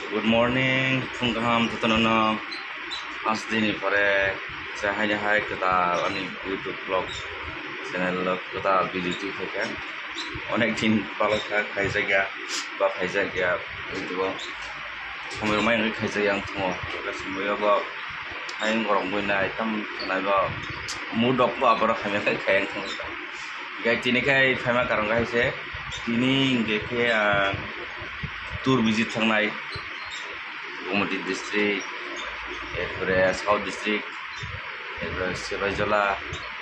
Good morning, Fungaham Tutanono. As dini pare saya hai kita ani YouTube vlog channel kita video tu kan. Onek din palaka khaisa gya ba khaisa gya itu সময় মাই খাইছে yang tunggu kita semua ba aing gorong buina itam na ba mudok ba abara khamya khai yang tunggu gai tini kai phama karang gai se tini ngeke tour visit thangnai Gumati district এরপরে south district এরপরে সিবাইজলা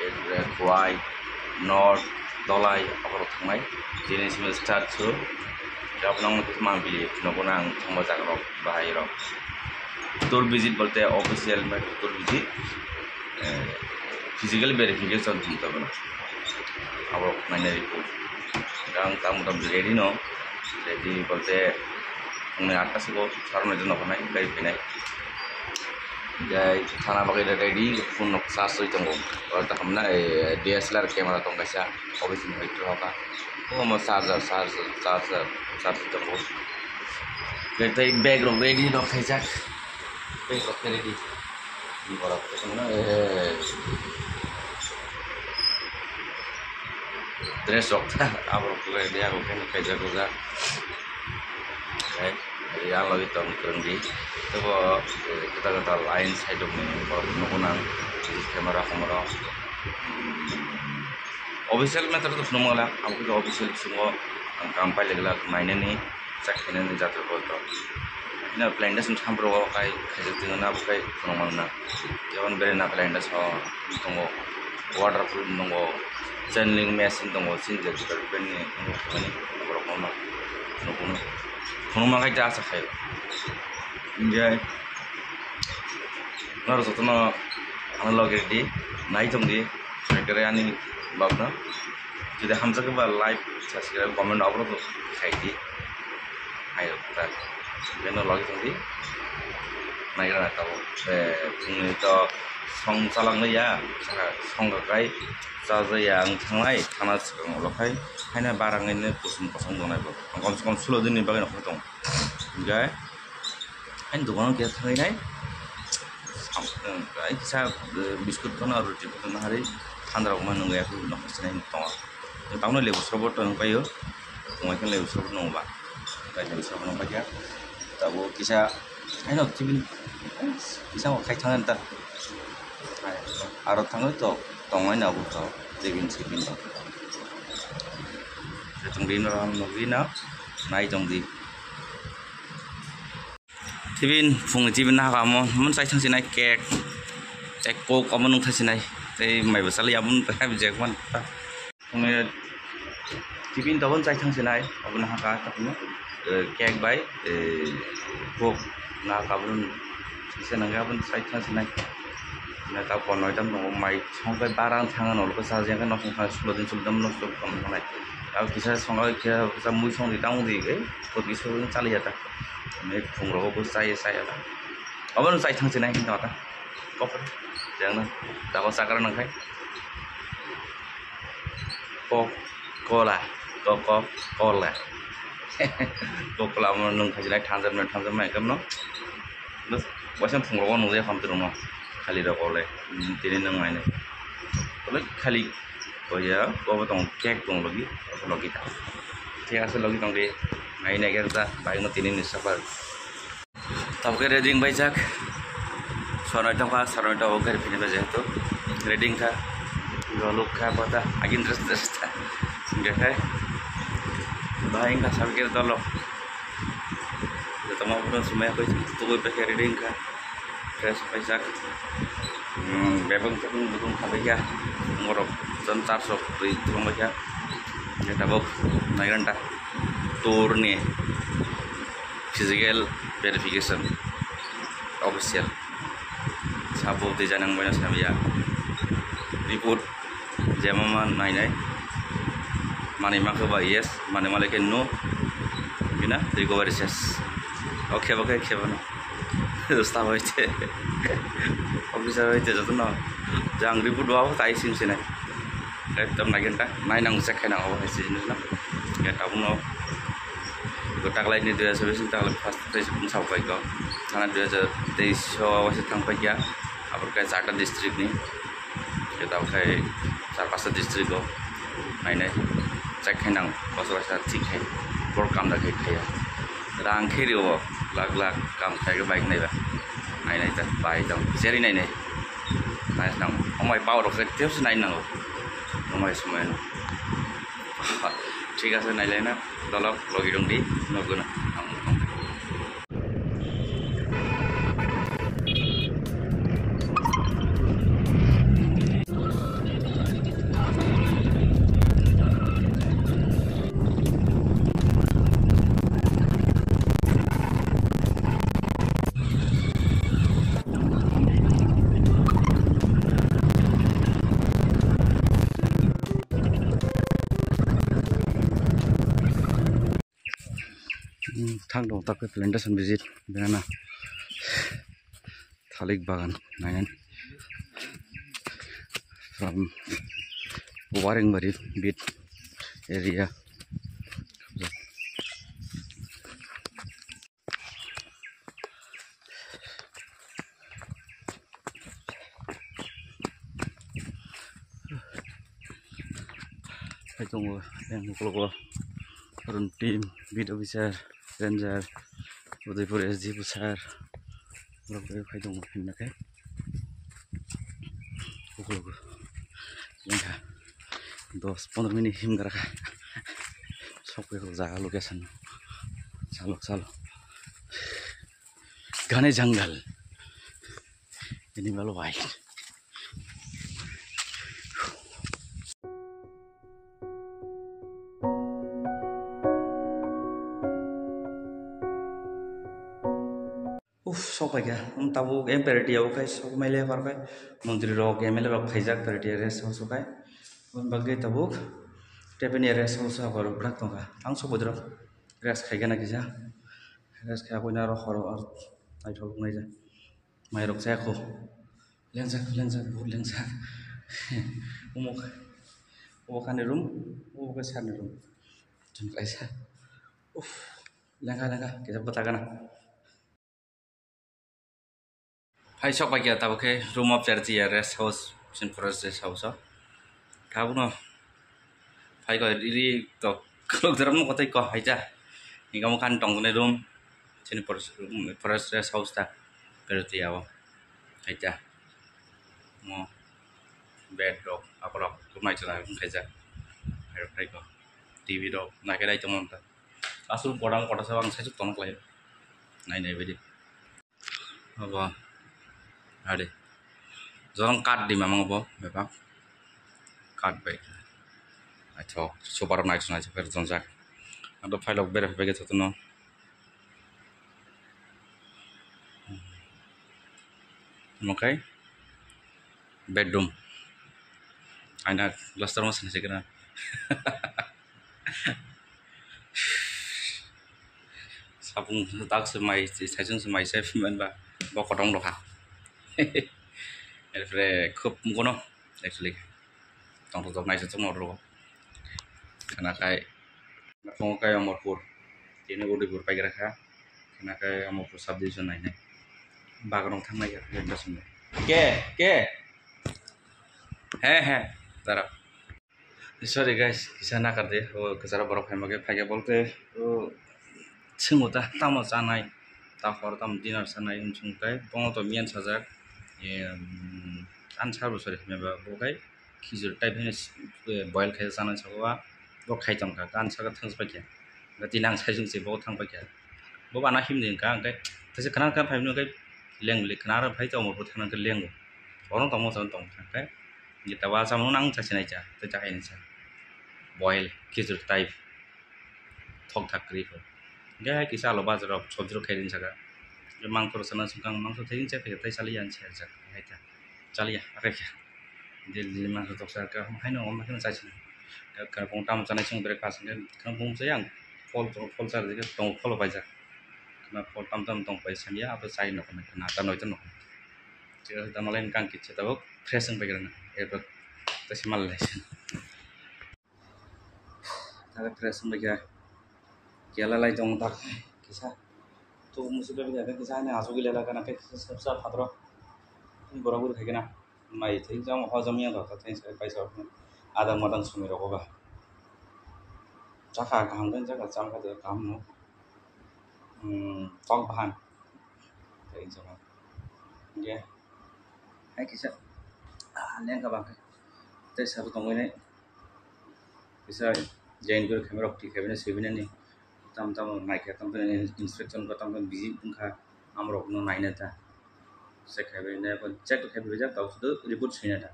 এরপরে Khowai north Dalai আবার থাंनाय दिनैसिम start थु আপনার কিছু মানবিলি নবনা आं थांबा जाग्रा बाहायरो टूर विजिट बोलते ऑफिशियल में टूर विजिट फिजिकल वेरिफिकेशन थुमतबो अब नायनाय रिपोर्ट आं काम रेडी न रेडी बोलते आंनो 8टा सोखौ सारनाय जन होनाय गारि फैनाय Guys, sana pakai ready phone nok charge hoy tongo ta hamna DSLR camera tong kaisa obviously hoy troka o mo charger tongo tai bag ro ready no khaijak bag ro ready ni bola na dress ro abro ready ako khaijak ko ga yang lagi tong kerendi itu kita lain side of nungunang kamera official method itu semua lah aku juga official semua kampai lagi lah mainnya nih cek ini nih jatuh foto ini plandas sampai berapa kali kerja na bukai nungungan na jangan beri na plandas tunggu waterproof tunggu channeling machine tunggu sini jadi terpen nih ini berapa mana nungungan Phunuma kai ta sakhay enjoy naro sotno analog di nai tong di kare ani bagna jodi hamsa ke ba live subscribe comment upload khai di ayo ta beno log tong di nai ra ta phungni to song salang ya song ga kai sa ja yang thangnai thana chang lokai haina barang ini pusum pasang donai bo kom sulo din ni bagai nok tong ga hain dukan ke thangai nai ai kisa biskut kana roti kana hari thandra ko man ngai aku nok sinai tong tawno lebu sobot tong payo ngai kan lebu sobot no ba kai lebu sobot no ba ya tabo kisa hain ok tibin kisa ko khai thangan ta aro thangai to tongai na bu to jegin sibin to trong đi nó nay trong đi thì bên phùng chỉ bên nào cả mà muốn sai thằng này kẹt cô có muốn thằng này thì mày phải xử lý muốn phải bị chết mà phùng này thì bên đó muốn sai thằng này ở bên nào cả tập nó kẹt bay cô nào cả bên sẽ năng bên sai thằng này này tao còn nói trong lòng mày không cái ba đang thằng nó có sao riêng cái nó không phải sụt đến sụt đâm nó sụt còn thằng này ଆଉ କିଛି ସମୟ କିଛି ମୁଇ ସଙ୍ଗି ତାଙ୍କୁ ଦେଇକି ବହୁତ କିଛି ଚାଲି ଯାତା ଆମେ ଫୁଙ୍ଗ ବହୁତ ସାଇ ହେଲା ଅବନ ସାଇ ଥାଙ୍ଗଛି ନାହିଁ କିନ୍ତୁ ଆତା କପରେ ଯାଉନ ତାକୁ ସାକାର ନ ଖାଇ କଲା କଲା ଆମର ନଂ ଖାଇଛି ନାହିଁ ଠାଞ୍ଜର ମାଇ କେମନ ବସେ ଫୁଙ୍ଗ ନୁଏ ଖାମତି ରୁମ ଖାଲି ରକଲେ ତିନି ନଂ ମାଇନେ ବୋଲେ ଖାଲି Koya, bawa tong cek tong lagi tak. Cek asal lagi tong di, naik kereta, baik nanti ini sabar. Tapi ke reading bajak, soalnya tong pas, soalnya tong oke pilih bajak tu, reading ka, galuk ka pada, agin terus ta, enggak kai, baik ka sabar kereta lo. Jadi mau pun semua aku itu gue pakai reading ka, terus bajak, bebang betul kabe ya, ngorok. Dân 400 rồi không bao giờ người ta bốc này gần ta tour nè physical verification official sabu di janang banyak sama ya report zaman này mana mak ke yes mana malah ke no gina recovery ses oke bana staff itu officer itu jatuh no jangan report bawa tai sim sini tâm này kita naik nang sek nang awal sini na kita pun no ko taklay ni 2024 taklay first place pun sampai ko karena 2023 masih sampai ya abur kai 4টা district ni kita kai 4-5টা district ko mainnya cek henang basa tik hai bor kam da kai khai rang khiri lag kam khai cái bike này ba này ta bai dong seri này nang omai pau ro kai tiap sinai nang omai semua ঠিক আছে নাইলে না দলক লগি দং দি নগুনা thang dong tak plantation visit banana thalik bagan nayan from Waringbari bit area hai tunggu yang kalau run team bit officer Ranger Udaipur SG besar berapa kai dong pindah kai pukul 10-15 menit him gara sok ke jaga location chalo घने जंगल animal wild Sok aja, tahu game party aku kai sok mele par kai, mantri rock game mele rock khajak party rest house kai, bagai tahu, tapi ni rest house aku berat tu kan, langsung bodro, rest khajak nak aja, rest khajak aku ni rock horor, ay tholok nai aja, mai rock saya aku, lensa, umuk kan di room, umuk kan di room, jumpa aja, lengkap, kita betakan. Hai sok pagi atau ke room of charity rest house sin forest rest house kamu no hai ko ini to kalau dalam kota iko hai ja ni kamu kan tong ne room sin forest rest house ta charity awo hai ja mo bed dog apa dog rumah jalan hai ja hai ko TV dog na cái đây trong ta asul podang kota sawang saya tong klai nai bedi apa ada, zorong cut di memang apa, memang cut baik. Acho, super nice nice version sak. Ada file of berapa begitu tu no. Okay, bedroom. Aina cluster mas nasi kena. Sapung tak semai, saya semai saya firman ba, bawa kotong doha. Ele খুব মুকনো actually tong tong nai se tong ro kana kai tong kai amorpur tine Udaipur pai rakha kana kai amorpur subdivision nai nai bagrong thang nai ya sun ke he tara sorry guys kisa na kar de o kazara borok phai mage phai bolte o singota tamo janai ta hor tam dinner sanai unsung kai bongo to mian sajak answer sorry member bokai khizur type boil khai sana chakwa bo khai tam ka answer ka thang pakya gati nang sai jung se bo thang pakya bo bana him ning ka kai thase khana ka phai no kai leng le khana ra phai to mo thang ka leng ono tong mo son tong kai ni tawa sam nang cha sinai cha ta cha en cha boil khizur type thok thakri ko ga kisa lo bazar of sobjiro khai din chaka mang por sana sungkang mang so thing che tai salian che cha hai ta chaliya akha Delhi mang so tok sa ka hai no ma kan sa chi ka pong tam cha nai chung bre ka sing kan pong se yang fol sa de tong fol bai ja na fol tam tong bai san ya apa sai no ka na ta noi ta no che ta ma len kang ki che ta bok fresh bai ga na e ba ta si mal le ta fresh bai ga Kela lai tong tak kisah tu musuh beli ada kisah ini asal gila kan apa kisah kisah fatro ini borang kayak gina mai itu jam hajamnya dah tapi saya paisa ada matang sumber aku bah cakap kaham kan cakap cakap tu kaham no tong bahan kayak gitu kan ya hai kisah liang ka bang terus satu tong ini kisah jain guru kamera optik kamera sebina ni tam tam naik tam tam instruction ka tam tam busy tungkha amrok no naina ta se khabe ne kon check to khabe ja tau su report sina ta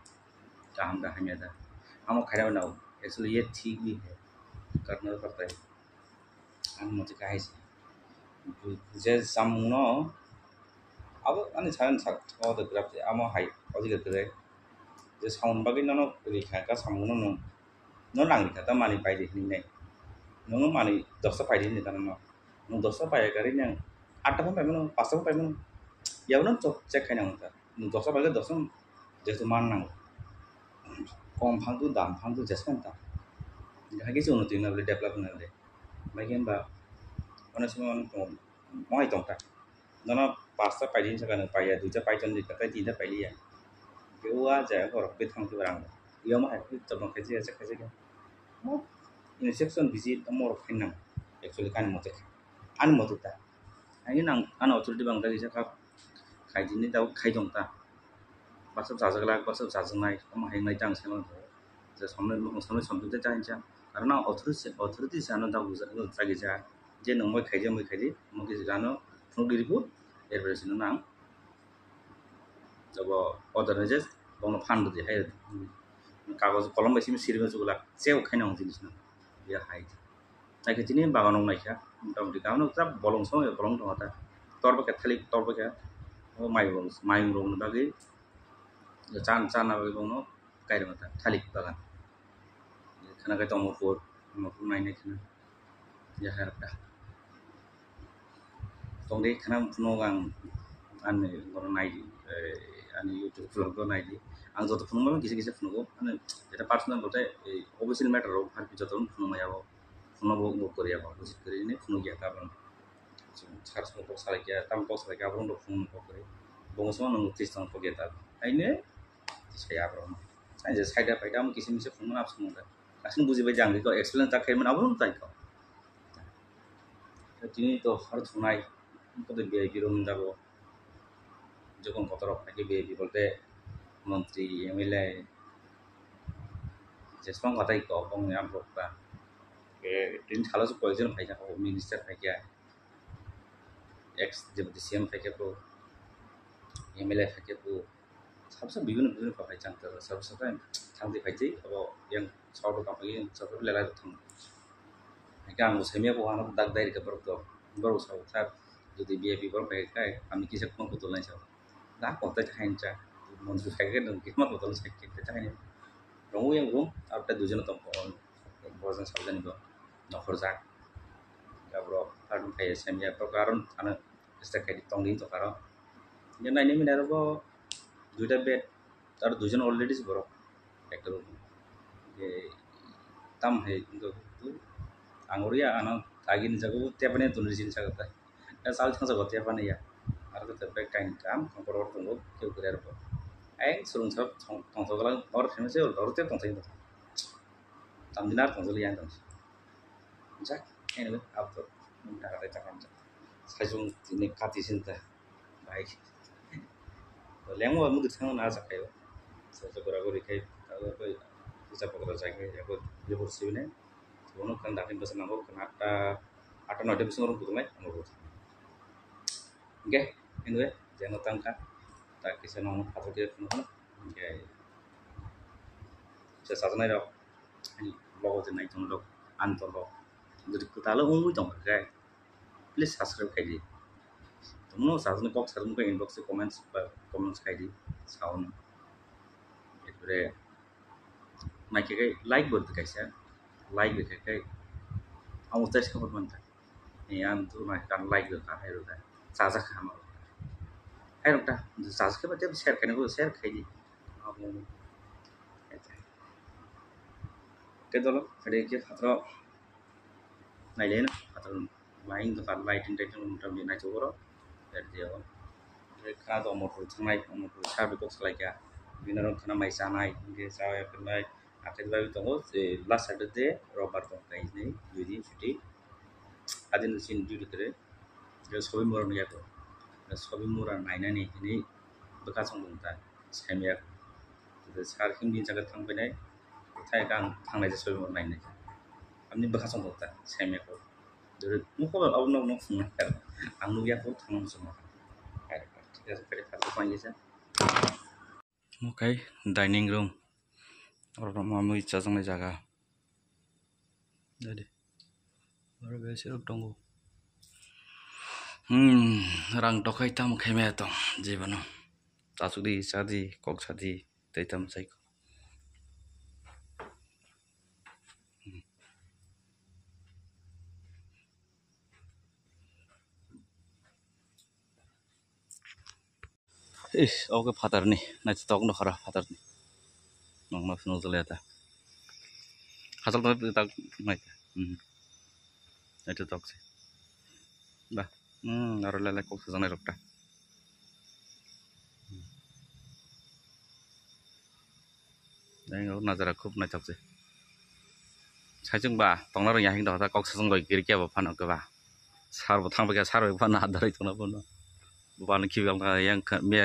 काम का है था हम खड़ा बनाओ actually ये ठीक भी है करना तो पड़ता है हम मुझे कहा है जे सामनो अब अन्य सारे साथ और तो ग्राफ हम हाई और जी करते हैं जे साउंड बाकी ना रिखा का सामनो no lang kata mani pai di ni nei no mani 10 pai di ni tan no no 10 pai ka rin yang 8 pai mo 5 pai mo ya no check khai na ta no 10 pai ka 10 je tu man nang kong phang tu dam phang tu just kan ta hai cái chung tu na le develop na le mai gen ba ona sima on to moi tong ta no no 5 pai din sa ka na pai ya 2 pai chân di ka ti da pai li ya cái wa ja ko ro pe thang tu rang yo ma hai chom cái gì chắc cái gì instruction visit amor khinang actually kan mo tek an mo ta ai nang an authority bang da gi ka khai din ni da khai dong ta ba sab sa la ba sab sa nai am hai nai tang sem je samne samte ta cha karena authority sa no da bu za gi ja je no moi khai je mo gi ga no phone di report er version nang jabo order je bang no fan de hai কাগজ কলম বেশি সিরিমে চুগলা চেও খাইনা জিনিস না বিয়া high তাই তিনি বাগানও নাইখা মোটামুটি কারণ তা বলং সঙ্গে বলং দङতা তরবকে থালি তরবকে মাই রং বাগै চান চান না বনো কাইরমতা থালি বাগান খানা কে তমফুর মফুর নাইনে খানা ya harapda tongde khana funo gang anne gono naidi ani youtube vlog go naidi ang joto funo ma kisi kisi funo go ane eta personal bote official matter ro har ki joto funo ma yabo funo bo koriya ba visit kori ne funo gya ta ban char so ko sala kya tam ko sala kya bron do funo ko kori bongo so nang tistan ko gya ta aine saya bro ai je saida paida am kisi kisi funo na funo da asin buji ba jang ko explain ta khai man abron tai ko তিনি তো হর থুনাই কত VIP room যাব যখন কত রকম VIP বলতে মন্ত্রী MLA যেসব কথাই কম নাম রক্তা তিনি থালো কয়েকজন ফাইকা মিনিস্টার ফাইকা এক্স যেমন সিএম ফাইকা এমএলএ ফাইকা सबसे বিভিন্ন বিভিন্ন ফাইকা চাংতে सबसे থাংতে ফাইছে अब yang साउथ कापै सबसे लेला थां Kang musimnya ko anak dag dari ke perto baru saat jadi biaya people pakai kami kisah pun betul aja dah kota cahain cah monsu pakai dan kisah betul sakit cahain rongu yang rum ada tujuan atau pohon bosan sahaja nih no kerja ya bro karena kayak semia perkaran anak setiap kayak ditong di tokaro yang lain ini menara bo juta bed ada tujuan already sih bro kayak itu tam hai untuk Angoria anak agin jago tiap ane tulis jin sagata sal thang jago tiap ane ya ar ko tepe kain kam komporor tungo keu krer bo ai surung sab thong so galang or famous or te tong sai tam dinar tong so lian tong jak anyway up to ta ta chakam sai sung ni kati sinta bai leng mo mu thang na sakai sa so gora gori kai ta ko bisa pokra sakai ya ko je bursi ne Bono kan dakin pesan nanggo kenapa atau node bisa ngurung kutumai nanggo. Oke, anyway, jangan tangka. Tak kisah nong atau dia pun kan. Oke. Saya saja nih dok. Ini logo jenai tong dok antor dok. Jadi kita lo unggu tong kayak. Please subscribe kayak di. Tunggu saja nih box saja nih inbox comments kayak di. Sound. Itu deh. Nah kayak like buat guys ya. Like được cái ông test không phân thì anh tôi nói cần like được cả hay được cả sao ra khám hay được ta sao cái bắt tiếp share cái này có share cái gì cái đó là cái đấy cái phát नायलाय ना फाथर बाहाय दखान lighting टाइटिं मथा-मथि नायथ'बर' बेबायदियाव खा दं मटर थांनाय मटर सा बेखौ सालायगा बिनि उनाव खाना माइ जानाय ओमफ्राय जाबाय आखाइबाबो दङ जे लास्ट साइड दे रबार दं गायनाय बिदि जुदि आदिन सिन जुदि करे सबै मुरा नुयाखै सबै मुरा नायनानै दिनै बोखासं दं दा सायमाया सार हिंदी जायगा थांबाय थाय गां थांनाय सबै मुरा नायनाय आंनि बोखासं दं दा सायमायाखौ न'खौ आवनो खुंनाय आं नुयाखौ थांनांगौ समाव ঠিক আছে পেটে খাদ্য পাই গেছে ओमफ्राय डाइनिं रुम और मामु इच्छा जानाय जागा jadi baru biasa dong rang tokai tam kheme to jibano tasudi sadi kok sadi taitam sai oke father nih na tok no khara father nih nong ma suno zaleta hasal to tak mai itu tok sih bah aro lele kok sajane rokta Đang nazara khub na tok sih sajung ba tongna ro yahing da kok sajung loi girkia ba phan ok ba sar bo thang ba sar bo phan na darai tona bo no ban ki bang yang me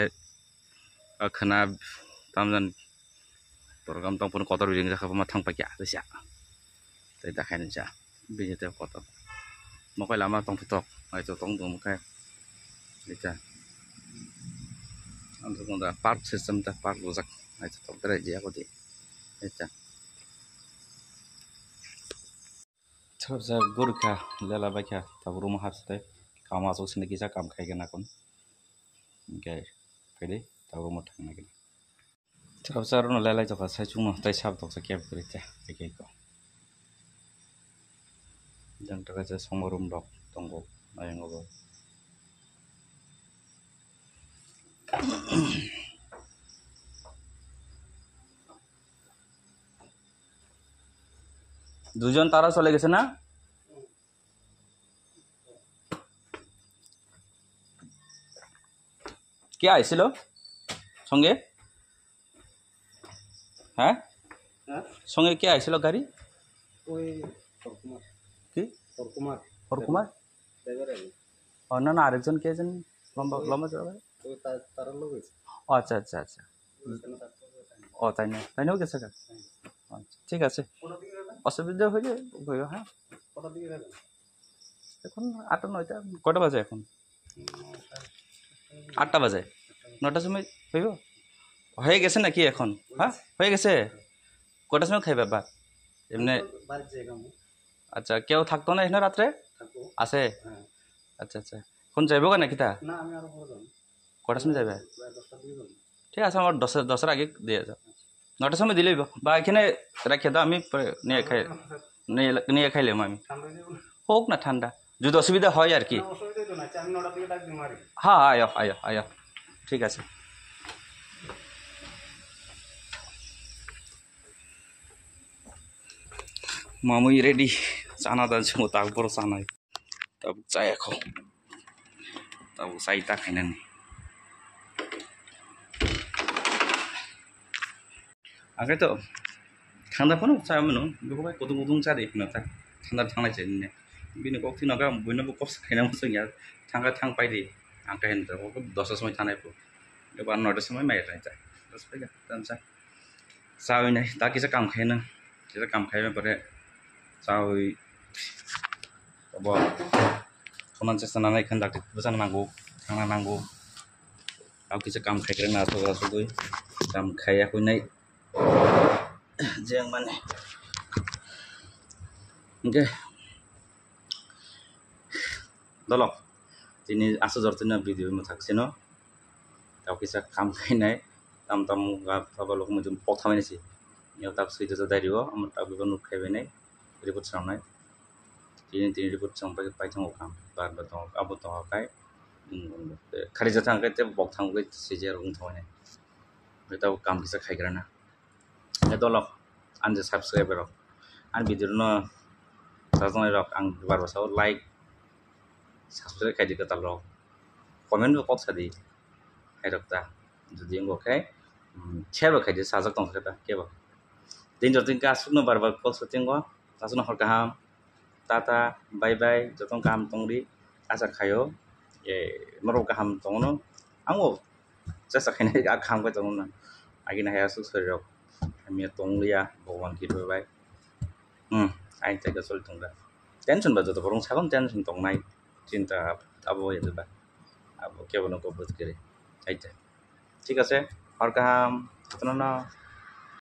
khana tamjan program tong pun kotor ring jakha ma thang pa kya sia tai ta khain ja bi te kotor mo kai lama tong tok ai to tong dum kai ita antu kon da park system ta park lo jak ai to tok dare je ko di ita सबसे गुरखा लेला बायखा तब room हाबसते कामा जो सने किसा काम खायगोन आकन okay फैदे तब room थांनागोन सबसे run लेला जखा साइचुं ताइ साब तकसा केब करिता एकेको जों तकासे सम रूम दक दंगो नायंगो দুজন তারা চলে গেছে না কে আইছিল সঙ্গে হ্যাঁ সঙ্গে কে আইছিল গাড়ি ওই হরকুমার কি হরকুমার হরকুমার ড্রাইভার আইলো না না আরেকজন কে জানি লম্বা লম্বা চড়া ওই তার লোক হয়েছে আচ্ছা আচ্ছা আচ্ছা ও তাই না তাই নাও গেছে আচ্ছা ঠিক আছে অসুবিধা হইলে হ্যাঁ কটার দিকে যাবেন এখন 8টা 9টা কটা বাজে এখন 8টা বাজে 9টার সময় হইব হয়ে গেছে নাকি এখন হ্যাঁ হয়ে গেছে কটার সময় খাইবা বা এমনি আচ্ছা কেউ থাকতো না এখানে রাত্রে আছে আচ্ছা আচ্ছা কোন যাইব কেন কিতা না আমি আরো পরে যাব কটার সময় যাবে 10টার দিকে যাব ঠিক আছে আমার 10টার আগে দিয়ে যাও 9টার সময় দিলেই বা এখানে রাখিয়ে দাও আমি নিয়ে খাইলাম আমি হোক না ঠান্ডা যদি অসুবিধা হয় আর কি হ্যাঁ আয় আয় আয় ঠিক আছে মামুই রেডি চানা দানছে মো তারপর চানাই তারপর চাই এখন তারপর চাইটা খাইনানি आगे तो थान्दा फनो चामोन बेखौ गुदुं गुदुं जादे नोंथा थान्दा थांनाय जायो बिनो कक थिनागा बयनोबो कस खायनांगौ जोंनिया थांगा थांबाय दे आं गायन दावखौ 10 समय थानायखौ एबा 9 समय माइ रायजा बस फैगा दानसा जावैनाय दा किसा काम खायना किसा काम खायबा परे जावै अब समान चेष्टा नानै कन्डाक्ट बुजान नांगौ थांना नांगौ आव किसा काम खायग्रा नाथ'गा सगै काम खायाखैनाय Jangan mana, oke, dolok, ini asal jortnya video macam sih no, kalau kisah kam kainai, tamu gak apa lo macam pok thamai sih, ya tak sih itu dari gua, amat tak bukan nuk kainai, ribut samai, ini ribut sampai payung okam, bar betul, abu toh kai, kerja jatang kai, tapi pok thamu kai sejar ung thamai, kita kam kisah kai kerana. Dolok anda subscribe rok an video no sajaknai rok ang dubar basao like subscribe khai di katal rok comment bo kok sadi khai rok ta jodi ang khai share bo khai di sajak tong kha ta kebo din jotin ka sukno barbar kol satingo tasno hor kaham tata bye bye jotong kaham tongri asa khayo maro kaham tongno ango jasa khainai kaham ka tongno agina haya su sorok ami tonglia bhagwan ki bye bye ai jaga sol tongra tension ba joto borong sagon tension tongnai চিন্তা abo yeba abo kebono ko budkere aita ঠিক আছে হর কাহাম